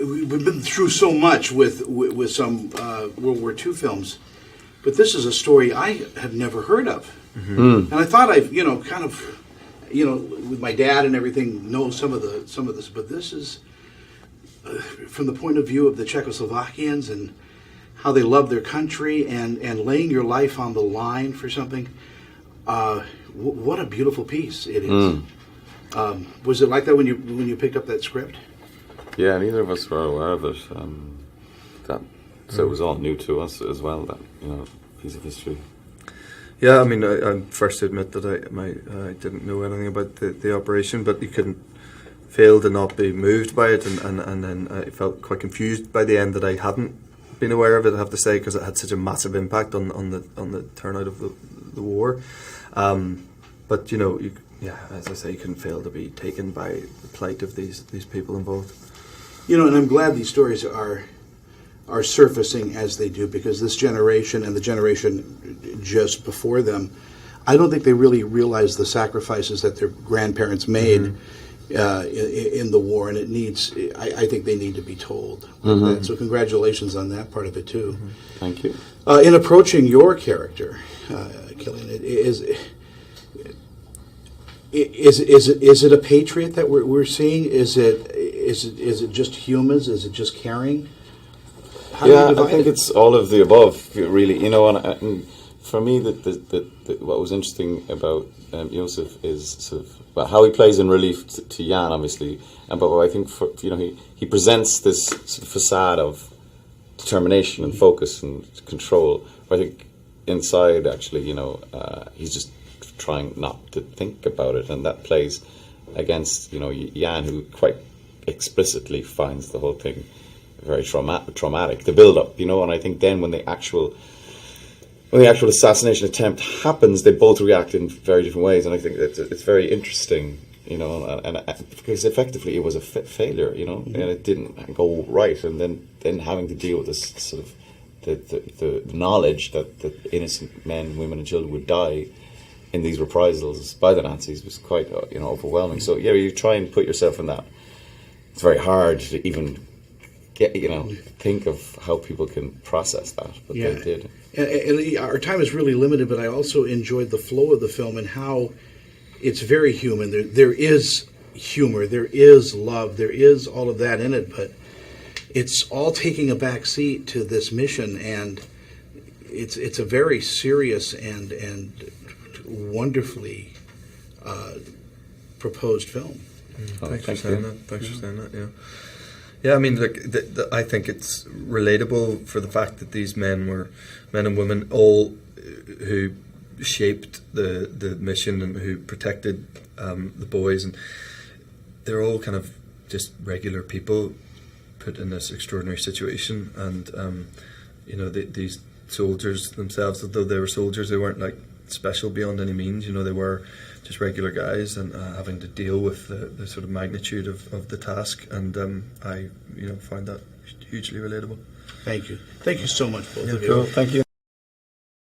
we've been through so much with some World War II films, but this is a story I have never heard of, and I thought I've with my dad and everything know some of this, but this is from the point of view of the Czechoslovakians and how they love their country and laying your life on the line for something. What a beautiful piece it is. Was it like that when you picked up that script? Yeah, neither of us were aware of it. So it was all new to us as well, that piece of history. Yeah, I mean, I'm first to admit that I didn't know anything about the operation, but you couldn't fail to not be moved by it, and then I felt quite confused by the end that I hadn't been aware of it, I have to say, because it had such a massive impact on the turnout of the war. But as I say, you couldn't fail to be taken by the plight of these people involved. And I'm glad these stories are surfacing as they do, because this generation and the generation just before them, I don't think they really realize the sacrifices that their grandparents made in the war, and I think they need to be told. So congratulations on that part of it too. Thank you. In approaching your character, Cillian, is it a patriot that we're seeing? Is it just humans? Is it just caring? I think it's all of the above, really. And for me, what was interesting about Josef is sort of how he plays in relief to Jan, obviously, but I think he presents this sort of facade of determination and focus and control. I think inside, actually, he's just trying not to think about it, and that plays against Jan, who quite explicitly finds the whole thing very traumatic. The build-up, and I think then when the actual assassination attempt happens, they both react in very different ways, and I think that it's very interesting, and because effectively it was a failure, and it didn't go right, and then having to deal with this sort of the knowledge that innocent men, women, and children would die in these reprisals by the Nazis was quite overwhelming. So you try and put yourself in that. It's very hard to even think of how people can process that, but they did. And our time is really limited, but I also enjoyed the flow of the film and how it's very human. There is humor, there is love, there is all of that in it, but it's all taking a back seat to this mission, and it's a very serious and wonderfully proposed film. Thanks for saying that. Yeah. Yeah, I mean, I think it's relatable for the fact that these men and women, all who shaped the mission and who protected the boys, and they're all kind of just regular people put in this extraordinary situation. And these soldiers themselves, although they were soldiers, they weren't like special beyond any means. They were just regular guys, and having to deal with the sort of magnitude of the task, and I find that hugely relatable. Thank you so much, both of you. Cool. Thank you.